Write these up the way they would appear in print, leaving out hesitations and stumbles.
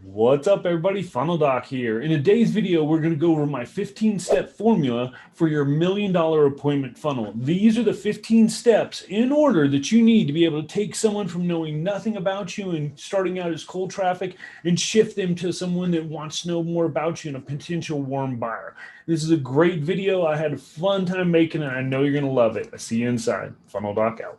What's up, everybody? Funnel Doc here. In today's video, we're going to go over my 15-step formula for your $1 million appointment funnel. These are the 15 steps in order that you need to be able to take someone from knowing nothing about you and starting out as cold traffic and shift them to someone that wants to know more about you and a potential warm buyer. This is a great video. I had a fun time making it. I know you're going to love it. I see you inside. Funnel Doc out.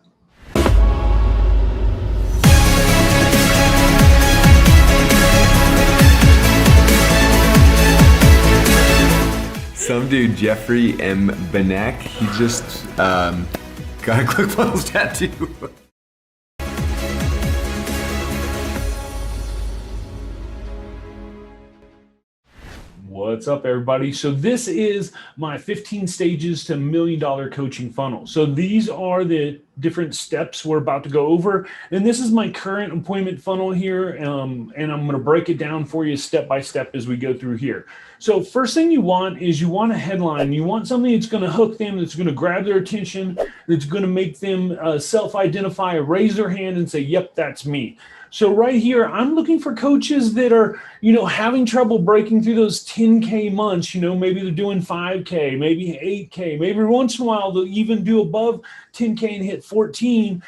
Some dude, Jeffrey M. Banek, he just got a ClickFunnels tattoo. What's up, everybody? So this is my 15 stages to $1 million coaching funnel. So these are the different steps we're about to go over. And this is my current appointment funnel here. And I'm going to break it down for you step by step as we go through here. So first thing you want is you want a headline. You want something that's going to hook them, that's going to grab their attention, that's going to make them self-identify, raise their hand and say, yep, that's me. So right here, I'm looking for coaches that are, having trouble breaking through those 10K months. Maybe they're doing 5K, maybe 8K, maybe once in a while they'll even do above 10K and hit 14,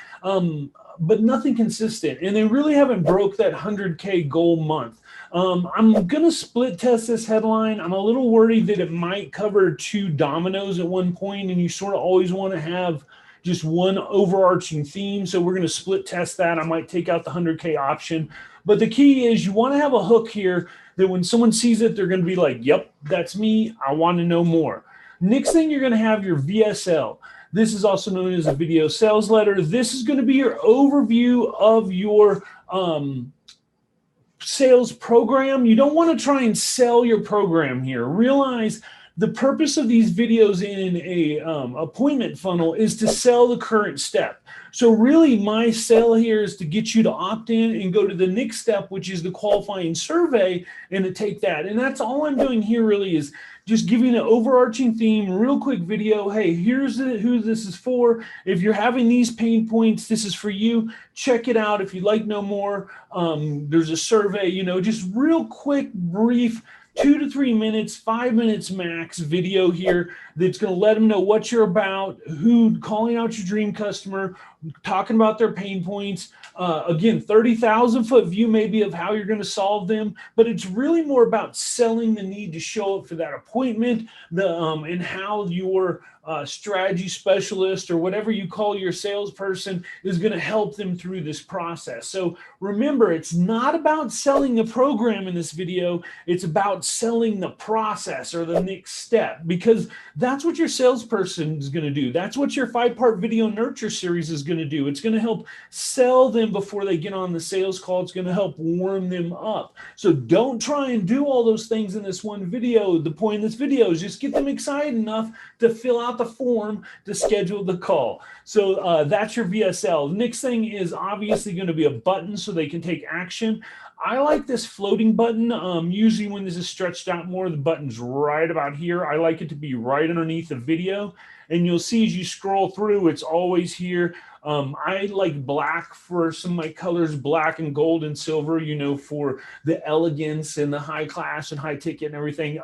but nothing consistent. And they really haven't broke that 100K goal month. I'm going to split test this headline. I'm a little worried that it might cover two dominoes at one point, and you sort of always want to have just one overarching theme. So we're going to split test that. I might take out the 100K option. But the key is you want to have a hook here that when someone sees it, they're going to be like, yep, that's me. I want to know more. Next thing, you're going to have your VSL. This is also known as a video sales letter. This is going to be your overview of your sales program. You don't want to try and sell your program here. Realize the purpose of these videos in a appointment funnel is to sell the current step. So really my sell here is to get you to opt in and go to the next step, which is the qualifying survey, and to take that. And that's all I'm doing here really is just giving an overarching theme, real quick video. Hey, here's who this is for. If you're having these pain points, this is for you. Check it out. If you'd like to know more, there's a survey, just real quick, brief, 2 to 3 minutes, 5 minutes max video here that's going to let them know what you're about, calling out your dream customer, talking about their pain points. Again, 30,000 foot view maybe of how you're going to solve them, but it's really more about selling the need to show up for that appointment, and how your strategy specialist or whatever you call your salesperson is going to help them through this process. So remember, it's not about selling the program in this video. It's about selling the process or the next step, because that's what your salesperson is going to do. That's what your 5-part video nurture series is going to do. It's going to help sell them before they get on the sales call. It's going to help warm them up. So don't try and do all those things in this one video. The point of this video is just get them excited enough to fill out the form to schedule the call. So that's your VSL. The next thing is obviously going to be a button so they can take action. I like this floating button. Usually when this is stretched out more, the button's right about here. I like it to be right underneath the video. And you'll see as you scroll through, it's always here. I like black for some of my colors, black and gold and silver, for the elegance and the high class and high ticket and everything.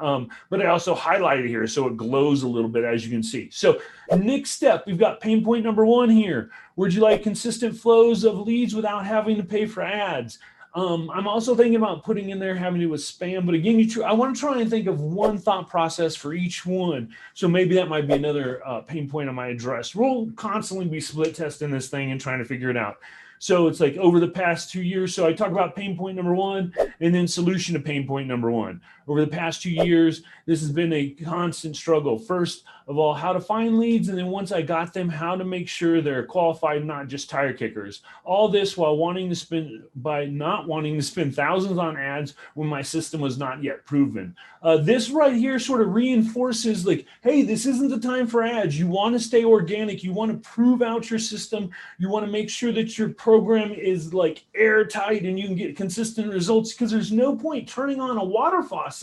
But I also highlight it here so it glows a little bit, as you can see. So next step, we've got pain point number 1 here. Would you like consistent flows of leads without having to pay for ads? I'm also thinking about putting in there having to do with spam, but again, I want to try and think of one thought process for each one. So maybe that might be another pain point on my address. We'll constantly be split testing this thing and trying to figure it out. So it's like over the past 2 years. So I talk about pain point number 1 and then solution to pain point number 1. Over the past 2 years, this has been a constant struggle. First of all, how to find leads. And then once I got them, how to make sure they're qualified, not just tire kickers. All this while not wanting to spend thousands on ads when my system was not yet proven. This right here sort of reinforces like, hey, this isn't the time for ads. You want to stay organic. You want to prove out your system. You want to make sure that your program is like airtight and you can get consistent results, because there's no point turning on a water faucet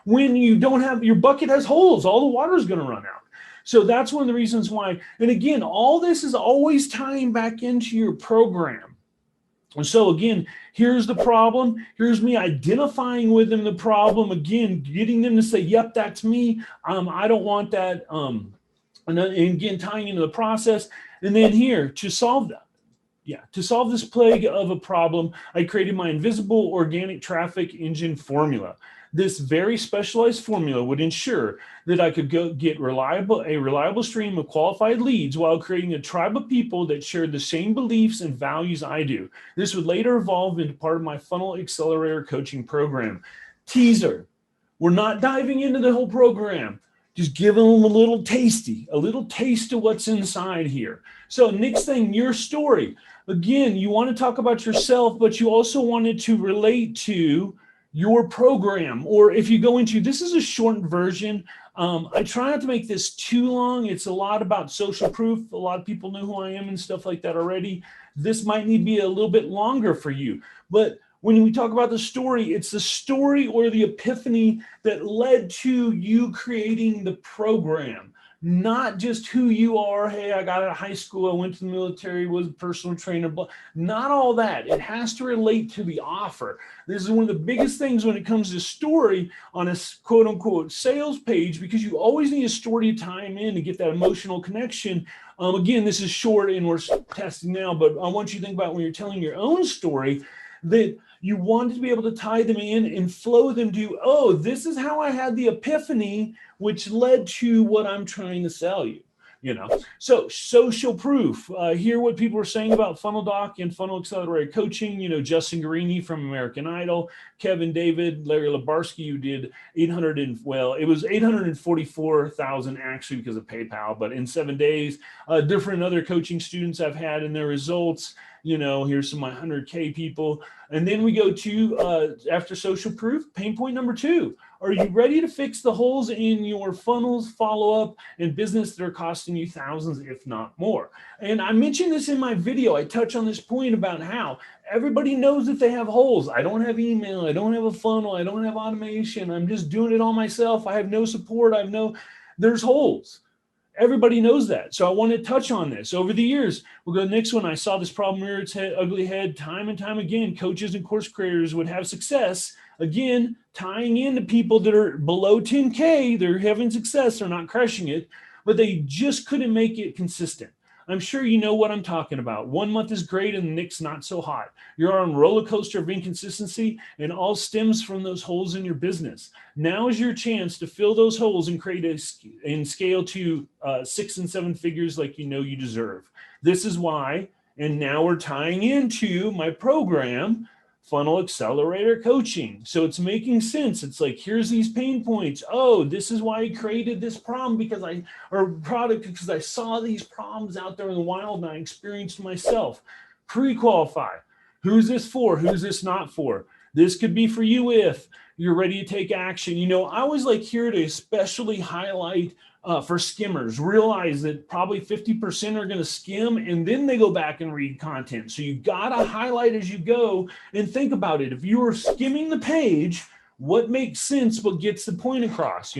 when you don't have, your bucket has holes, all the water is going to run out. So that's one of the reasons why. And again, all this is always tying back into your program. And so again, here's the problem. Here's me identifying with them the problem. Again, getting them to say, yep, that's me. I don't want that. And again, tying into the process. And then here, to solve that. Yeah, to solve this plague of a problem, I created my invisible organic traffic engine formula. This very specialized formula would ensure that I could get a reliable stream of qualified leads while creating a tribe of people that shared the same beliefs and values I do. This would later evolve into part of my Funnel Accelerator Coaching program. Teaser, we're not diving into the whole program. Just giving them a little taste of what's inside here. So next thing, your story. Again, you want to talk about yourself, but you also wanted to relate to your program. Or if you go into, this is a shortened version. I try not to make this too long. It's a lot about social proof. A lot of people know who I am and stuff like that already. This might need to be a little bit longer for you. But when we talk about the story, it's the story or the epiphany that led to you creating the program, not just who you are. Hey, I got out of high school, I went to the military, was a personal trainer, but not all that. It has to relate to the offer. This is one of the biggest things when it comes to story on a quote unquote sales page, because you always need a story to tie in to get that emotional connection. Again, this is short and we're testing now, but I want you to think about when you're telling your own story that you want to be able to tie them in and flow them to, oh, this is how I had the epiphany, which led to what I'm trying to sell you. So social proof. Hear what people are saying about Funnel Doc and Funnel Accelerator Coaching. Justin Guarini from American Idol, Kevin David, Larry Labarsky, who did it was 844,000 actually because of PayPal, but in 7 days. Different other coaching students I've had in their results. Here's some of my 100K people. And then we go to, after social proof, pain point number 2. Are you ready to fix the holes in your funnels, follow-up, and business that are costing you thousands, if not more? And I mentioned this in my video. I touch on this point about how everybody knows that they have holes. I don't have email. I don't have a funnel. I don't have automation. I'm just doing it all myself. I have no support. There's holes. Everybody knows that. So I want to touch on this. Over the years, we'll go to the next one. I saw this problem rear its ugly head time and time again. Coaches and course creators would have success, again, tying into people that are below 10K. They're having success. They're not crushing it, but they just couldn't make it consistent. I'm sure you know what I'm talking about. 1 month is great and the next not so hot. You're on a roller coaster of inconsistency, and all stems from those holes in your business. Now is your chance to fill those holes and create and scale to 6 and 7 figures like you deserve. This is why, and now we're tying into my program, Funnel Accelerator Coaching. So it's making sense. It's like, here's these pain points. Oh, this is why I created this problem because I saw these problems out there in the wild and I experienced myself. Pre-qualify. Who's this for? Who's this not for? This could be for you if you're ready to take action. I always like here to especially highlight for skimmers. Realize that probably 50% are going to skim and then they go back and read content. So you got to highlight as you go and think about it. If you are skimming the page, what makes sense, what gets the point across,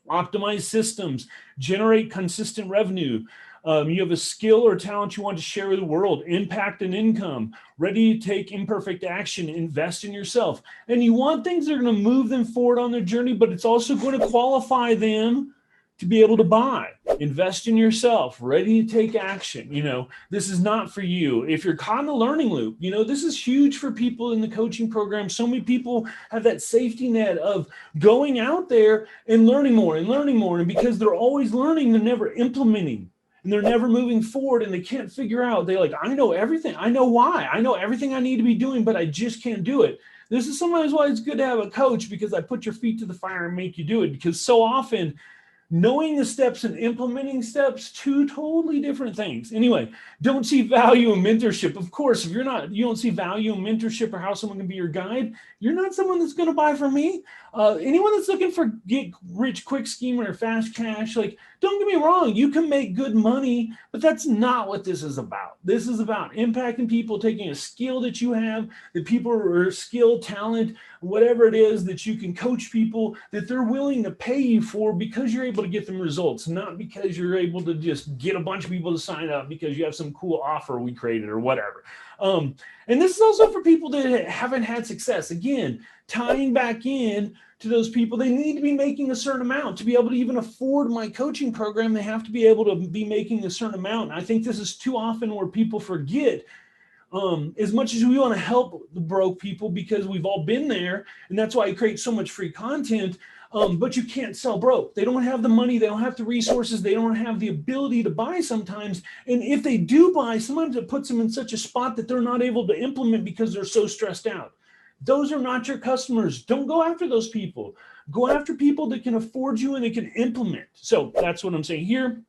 optimize systems, generate consistent revenue. You have a skill or talent you want to share with the world, impact and income, ready to take imperfect action, invest in yourself. And you want things that are going to move them forward on their journey, but it's also going to qualify them to be able to buy. Invest in yourself, ready to take action. This is not for you. If you're caught in a learning loop, this is huge for people in the coaching program. So many people have that safety net of going out there and learning more. And because they're always learning, they're never implementing. And they're never moving forward and they can't figure out. They're like, I know everything. I know why. I know everything I need to be doing, but I just can't do it. This is sometimes why it's good to have a coach, because I put your feet to the fire and make you do it. Because so often, knowing the steps and implementing steps, 2 totally different things. Anyway, don't see value in mentorship. Of course, if you don't see value in mentorship or how someone can be your guide, you're not someone that's going to buy from me. Anyone that's looking for get rich quick scheme or fast cash, don't get me wrong, you can make good money, but that's not what this is about. This is about impacting people, taking a skill that you have, that people are skill, talent, whatever it is that you can coach people, that they're willing to pay you for because you're able able to get them results, not because you're able to just get a bunch of people to sign up because you have some cool offer we created or whatever. And this is also for people that haven't had success. Again, tying back in to those people, they need to be making a certain amount to be able to even afford my coaching program. They have to be able to be making a certain amount. And I think this is too often where people forget. As much as we want to help the broke people because we've all been there, and that's why I create so much free content, but you can't sell broke. They don't have the money, they don't have the resources, they don't have the ability to buy sometimes. And if they do buy, sometimes it puts them in such a spot that they're not able to implement because they're so stressed out. Those are not your customers. Don't go after those people. Go after people that can afford you and they can implement. So that's what I'm saying here.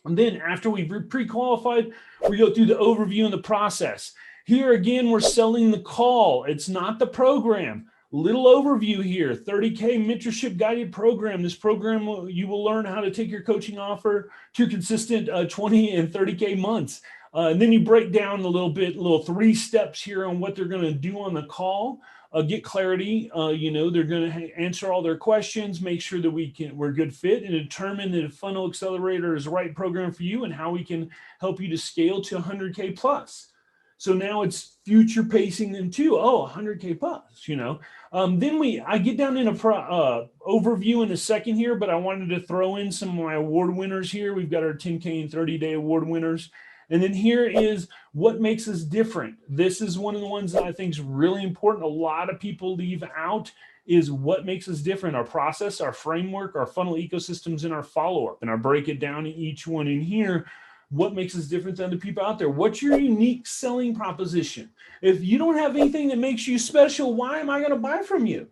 And then after we've pre-qualified, we go through the overview and the process. Here again, we're selling the call. It's not the program. Little overview here, 30K mentorship guided program. This program, you will learn how to take your coaching offer to consistent 20 and 30K months. And then you break down a little 3 steps here on what they're going to do on the call. Get clarity. They're going to answer all their questions, make sure that we're a good fit, and determine that if Funnel Accelerator is the right program for you and how we can help you to scale to 100K plus. So now it's future pacing them to 100K plus. Then I get down in a overview in a second here, but I wanted to throw in some of my award winners here. We've got our 10K and 30-day award winners. And then here is what makes us different. This is one of the ones that I think is really important. A lot of people leave out is what makes us different, our process, our framework, our funnel ecosystems, and our follow-up. And I break it down in each one in here. What makes us different than the people out there? What's your unique selling proposition? If you don't have anything that makes you special, why am I going to buy from you?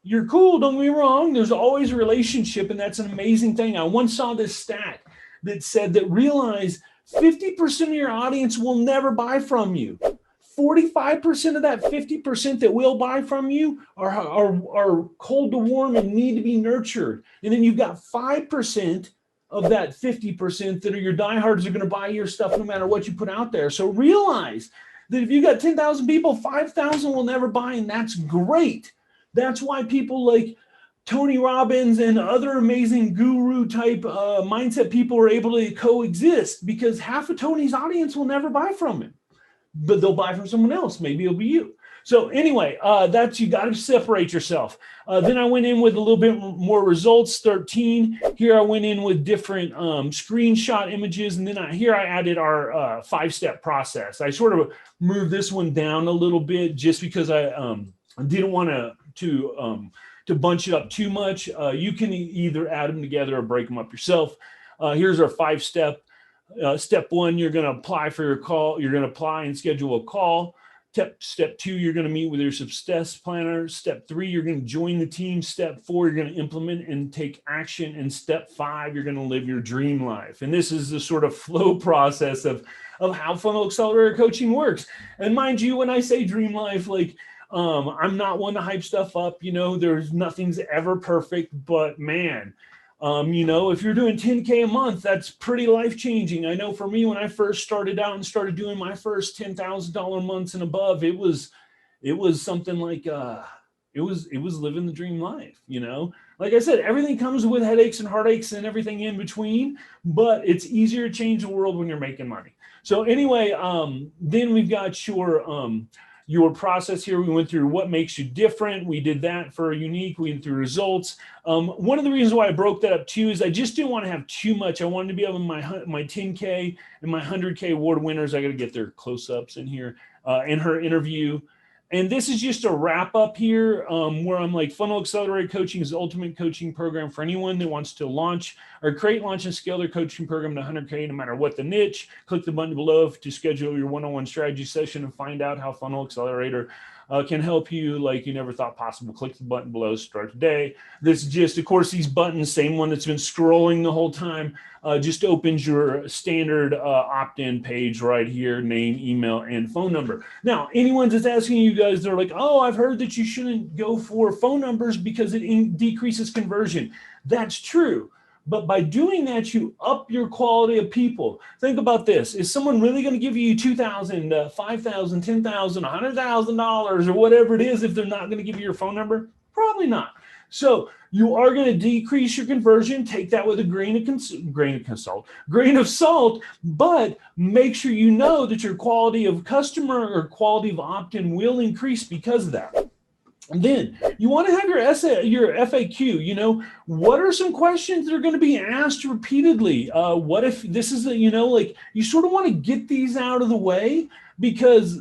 You're cool, don't get me wrong. There's always a relationship, and that's an amazing thing. I once saw this stat that said that realize 50% of your audience will never buy from you. 45% of that 50% that will buy from you are cold to warm and need to be nurtured. And then you've got 5% of that 50% that are your diehards are going to buy your stuff no matter what you put out there. So realize that if you got 10,000 people, 5,000 will never buy, and that's great. That's why people like Tony Robbins and other amazing guru type mindset people are able to coexist because half of Tony's audience will never buy from him, but they'll buy from someone else. Maybe it'll be you. So anyway, you got to separate yourself. Then I went in with a little bit more results, 13. Here I went in with different screenshot images. And then here I added our 5-step process. I sort of moved this one down a little bit just because I didn't want to bunch it up too much. You can either add them together or break them up yourself. Here's our 5-step. Step 1, you're going to apply for your call. You're going to apply and schedule a call. Step 2, you're going to meet with your success planner. Step 3, you're going to join the team. Step 4, you're going to implement and take action. And step 5, you're going to live your dream life. And this is the sort of flow process of how Funnel Accelerator Coaching works. And mind you, when I say dream life, I'm not one to hype stuff up. There's nothing's ever perfect, but man, if you're doing 10K a month, that's pretty life-changing. I know for me, when I first started out and started doing my first $10,000 months and above, it was something like, it was living the dream life, Like I said, everything comes with headaches and heartaches and everything in between, but it's easier to change the world when you're making money. So anyway, then we've got your process here. We went through what makes you different. We did that for unique. We went through results. One of the reasons why I broke that up too is I just didn't want to have too much. I wanted to be able to my 10K and my 100K award winners. I got to get their close-ups in here in her interview. And this is just a wrap up here where I'm like, Funnel Accelerator Coaching is the ultimate coaching program for anyone that wants to launch, and scale their coaching program to 100K, no matter what the niche. Click the button below to schedule your one-on-one strategy session and find out how Funnel Accelerator can help you like you never thought possible. Click the button below, start today. This is just, of course, these buttons, same one that's been scrolling the whole time, just opens your standard opt-in page right here, name, email, and phone number. Now, anyone that's asking you guys, they're like, oh, I've heard that you shouldn't go for phone numbers because it decreases conversion. That's true. But by doing that, you up your quality of people. Think about this. Is someone really going to give you $2,000, $5,000, $10,000, $100,000 or whatever it is if they're not going to give you your phone number? Probably not. So you are going to decrease your conversion. Take that with a grain of salt, but make sure you know that your quality of customer or quality of opt-in will increase because of that. And then you want to have your FAQ. You know, what are some questions that are going to be asked repeatedly? What if this is like you sort of want to get these out of the way, because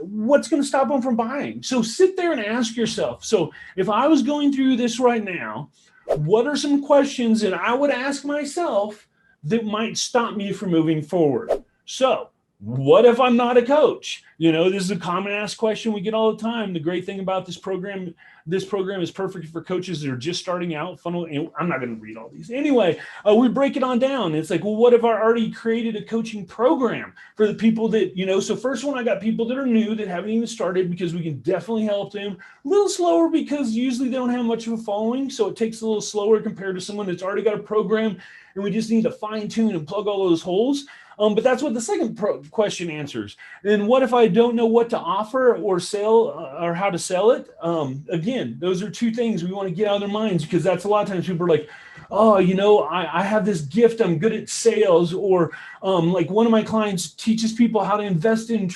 what's going to stop them from buying? So sit there and ask yourself. So if I was going through this right now, what are some questions that I would ask myself that might stop me from moving forward? So what if I'm not a coach? You know, this is a common asked question we get all the time. The great thing about this program is perfect for coaches that are just starting out. Funnel, I'm not going to read all these. Anyway, we break it on down. It's like, well, what if I already created a coaching program for the people that, so first one, I got people that are new that haven't even started, because we can definitely help them. A little slower because usually they don't have much of a following. So it takes a little slower compared to someone that's already got a program, and we just need to fine tune and plug all those holes. But that's what the second question answers. And what if I don't know what to offer or sell or how to sell it? Again, those are two things we want to get out of their minds, because that's a lot of times people are like, oh, I have this gift, I'm good at sales. Or like one of my clients teaches people how to invest in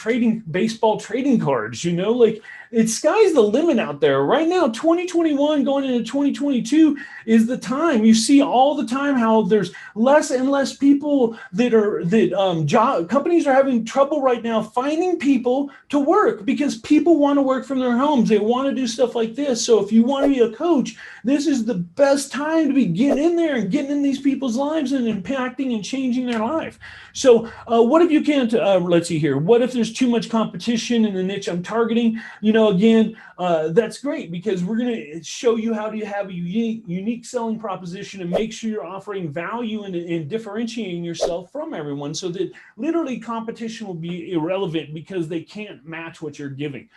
baseball trading cards, like it's sky's the limit out there. Right now, 2021 going into 2022 is the time. You see all the time how there's less and less people companies are having trouble right now finding people to work, because people want to work from their homes. They want to do stuff like this. So if you want to be a coach, this is the best time to be getting in there and getting in these people's lives and impacting and changing their life. So what if you can't, let's see here. What if there's too much competition in the niche I'm targeting? Again, that's great, because we're going to show you how to have a unique selling proposition and make sure you're offering value and differentiating yourself from everyone, so that literally competition will be irrelevant because they can't match what you're giving.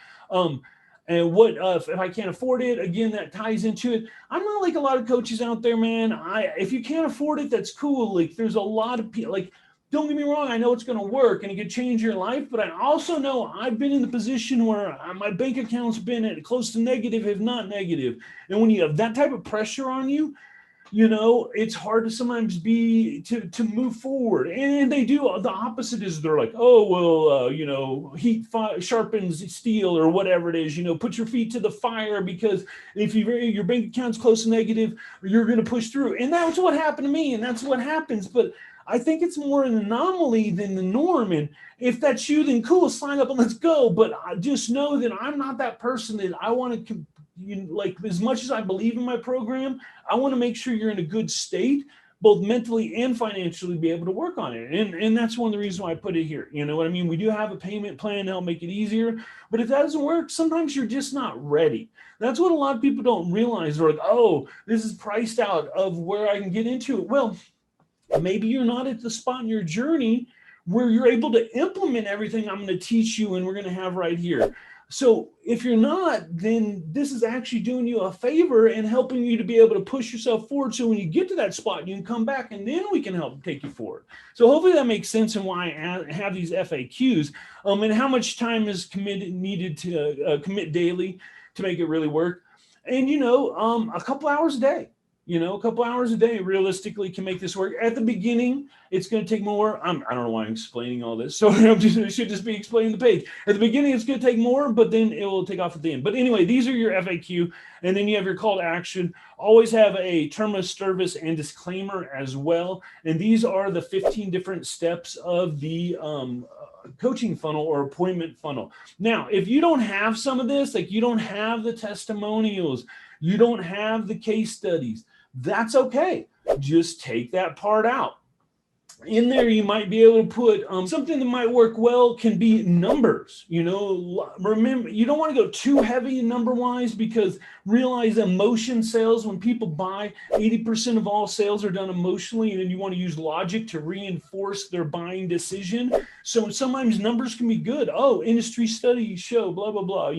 And what if I can't afford it? Again, that ties into it. I'm not like a lot of coaches out there, man. If you can't afford it, that's cool. Like there's a lot of people, like, don't get me wrong, I know it's going to work and it could change your life, but I also know I've been in the position where my bank account's been at close to negative, if not negative. And when you have that type of pressure on you, it's hard to sometimes to move forward. And they do the opposite. Is they're like, oh, well, heat sharpens steel, or whatever it is, put your feet to the fire, because if your bank account's close to negative, you're going to push through. And that's what happened to me, and that's what happens. But I think it's more an anomaly than the norm. And if that's you, then cool, sign up and let's go. But I just know that I'm not that person. That I want to, like, as much as I believe in my program, I want to make sure you're in a good state, both mentally and financially, be able to work on it. And that's one of the reasons why I put it here. You know what I mean? We do have a payment plan to help make it easier. But if that doesn't work, sometimes you're just not ready. That's what a lot of people don't realize. They're like, oh, this is priced out of where I can get into it. Well, maybe you're not at the spot in your journey where you're able to implement everything I'm going to teach you and we're going to have right here. So if you're not, then this is actually doing you a favor and helping you to be able to push yourself forward. So when you get to that spot, you can come back and then we can help take you forward. So hopefully that makes sense, and why I have these FAQs, and how much time is needed to commit daily to make it really work. And, a couple hours a day. A couple hours a day realistically can make this work. At the beginning, it's going to take more. I don't know why I'm explaining all this. So I should just be explaining the page. At the beginning, it's going to take more, but then it will take off at the end. But anyway, these are your FAQ. And then you have your call to action. Always have a term of service and disclaimer as well. And these are the 15 different steps of the coaching funnel or appointment funnel. Now, if you don't have some of this, like you don't have the testimonials, you don't have the case studies, that's okay. Just take that part out. In there, you might be able to put something that might work well can be numbers. Remember, you don't want to go too heavy number wise, because realize emotion sales, when people buy, 80% of all sales are done emotionally, and then you want to use logic to reinforce their buying decision. So sometimes numbers can be good. Oh, industry studies show blah, blah, blah,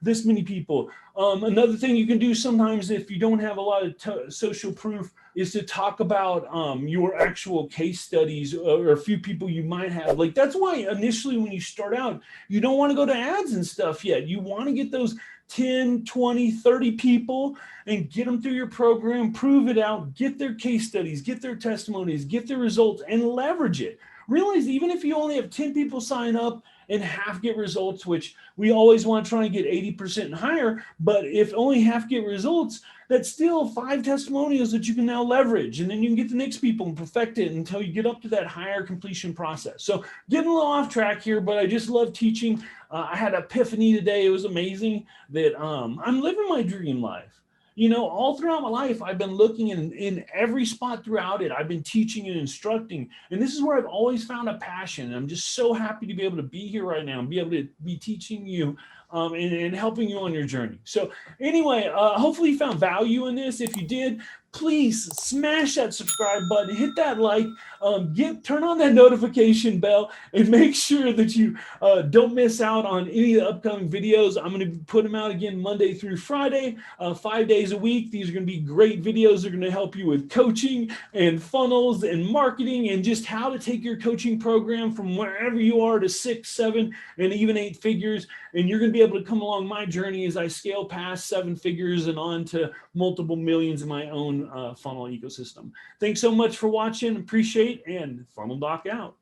this many people. Another thing you can do sometimes, if you don't have a lot of social proof, is to talk about your actual case studies or a few people you might have. Like, that's why initially when you start out, you don't want to go to ads and stuff yet. You want to get those 10, 20, 30 people and get them through your program, prove it out, get their case studies, get their testimonies, get their results, and leverage it. Realize even if you only have 10 people sign up and half get results, which we always want to try and get 80% and higher, but if only half get results, that's still 5 testimonials that you can now leverage. And then you can get the next people and perfect it until you get up to that higher completion process. So getting a little off track here, but I just love teaching. I had an epiphany today. It was amazing that I'm living my dream life. You know, all throughout my life, I've been looking in every spot throughout it. I've been teaching and instructing. And this is where I've always found a passion. And I'm just so happy to be able to be here right now and be able to be teaching you and helping you on your journey. So anyway, hopefully you found value in this. If you did, please smash that subscribe button, hit that like, turn on that notification bell, and make sure that you don't miss out on any of the upcoming videos. I'm going to put them out again Monday through Friday, 5 days a week. These are going to be great videos. They're going to help you with coaching and funnels and marketing and just how to take your coaching program from wherever you are to 6, 7, and even 8 figures. And you're going to be able to come along my journey as I scale past 7 figures and on to multiple millions in my own funnel ecosystem. Thanks so much for watching. Appreciate, and Funnel Doc out.